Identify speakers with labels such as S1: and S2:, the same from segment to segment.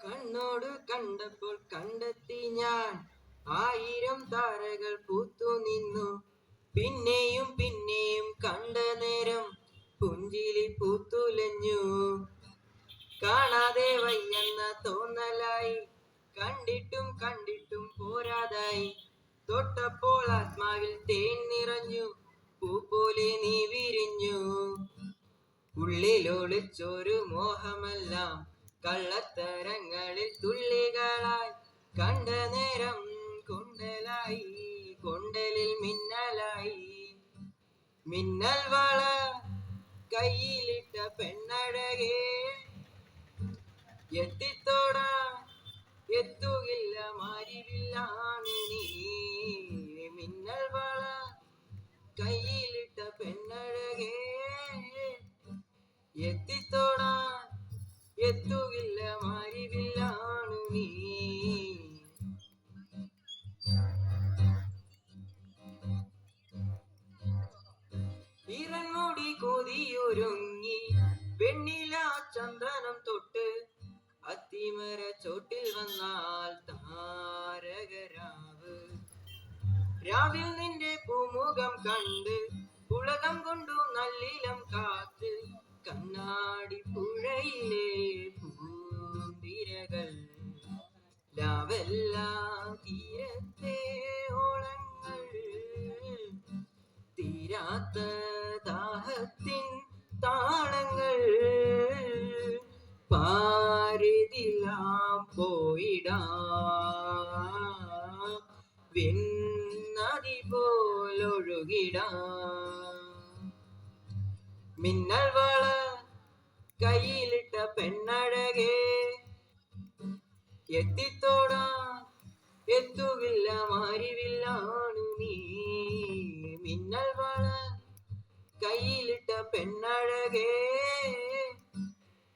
S1: കണ്ണോട് കണ്ടപ്പോൾ കണ്ടെത്തി ഞാൻ 1000 താരകൾ പൂത്തു നിന്നു. പിന്നെയും പിന്നെയും കണ്ട നേരം പുഞ്ചിരി പൂത്തുലഞ്ഞു. കാണാതെ വയ്യെന്ന തോന്നലായി, കണ്ടിട്ടും കണ്ടിട്ടും പോരാതായി. തൊട്ടപ്പോൾ ആത്മാവിൽ തേൻ നിറഞ്ഞു, പൂ പോലെ നീ വിരിഞ്ഞു. ഉള്ളിലൊളിച്ചൊരു മോഹമെല്ലാം കള്ളത്തരങ്ങളിൽ തുള്ളികളായി. കണ്ട നേരം കൊണ്ടലായി, കൊണ്ടലിൽ മിന്നലായി. മിന്നൽ വള കയ്യിലിട്ട പെണ്ണഴകേ, എത്തിത്തോടാ എത്തുകില്ല മാരിവില്ലാണ് നീ. മിന്നൽ വള കയ്യിലിട്ട പെണ്ണഴകേ, എത്തിത്തോടാ എത്തുകില്ല മാരിവില്ലാണ് നീ. ഇറൻമുടി കൊതിയൊരുങ്ങി വെണ്ണില ചന്ദനം തൊട്ട് അത്തിമര ചോട്ടിൽ വന്നാൽ താരകരാവ്. രാവിൽ നിന്റെ പൂമുഖം കണ്ട് ഉലകം കൊണ്ടു നല്ലിലം കാത്ത് കണ്ണാടി പുഴയിലെ പൂന്തിരകൾ. ലാവെല്ലാം തീരത്തെ ഓളങ്ങൾ, തീരാത്ത ദാഹത്തിൻ താളങ്ങൾ. പാരിതിലാം പോയിടാ വെണ്ണതി പോലൊഴുകിടാ. മിന്നൽ വള കയ്യിലിട്ട പെണ്ണഴകേ, എത്തിത്തോടാ എത്തുകില്ല മാരിവില്ലാണ് നീ. മിന്നൽ വള കയ്യിലിട്ട പെണ്ണഴകേ,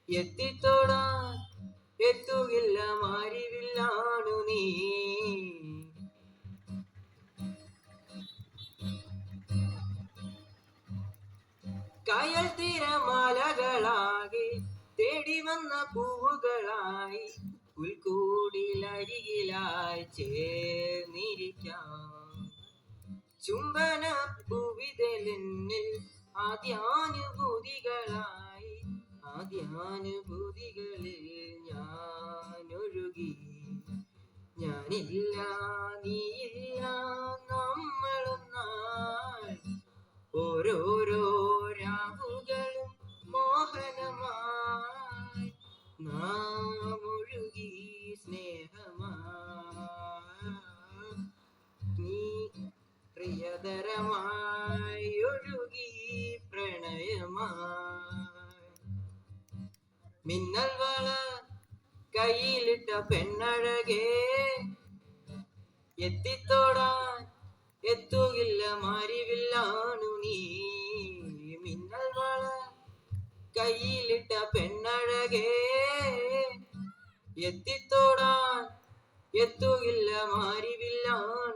S1: എത്തിത്തോടാ എത്തുകില്ല മാരിവില്ലാണ് നീ. കായൽ തിരമാലകളാകെ തേടി വന്ന പൂവുകളായി പുൽക്കൂടിലരികിലായി ചേർന്നിരിക്കാം. ചുംബന പൂവിതലിൽ ആദ്യാനുഭൂതികളായി, ആദ്യാനുഭൂതികളിൽ ഞാനൊഴുകി. ഞാനില്ല നീയില്ല നമ്മളൊന്നായി, ഓരോരോ രാവുകളും മോഹനമായി. നാം ഒഴുകി സ്നേഹമായി, നീ പ്രിയതരമായി ഒഴുകി പ്രണയമായി. മിന്നൽ വള കയ്യിലിട്ട പെണ്ണഴകേ, എത്തിത്തോടാൻ എത്തുകില്ല മാരിവില്ലാണ് നീ. മിന്നൽ വള കയ്യിലിട്ട പെണ്ണഴകേ, എത്തിത്തോടാൻ എത്തുകില്ല മാരിവില്ലാണ്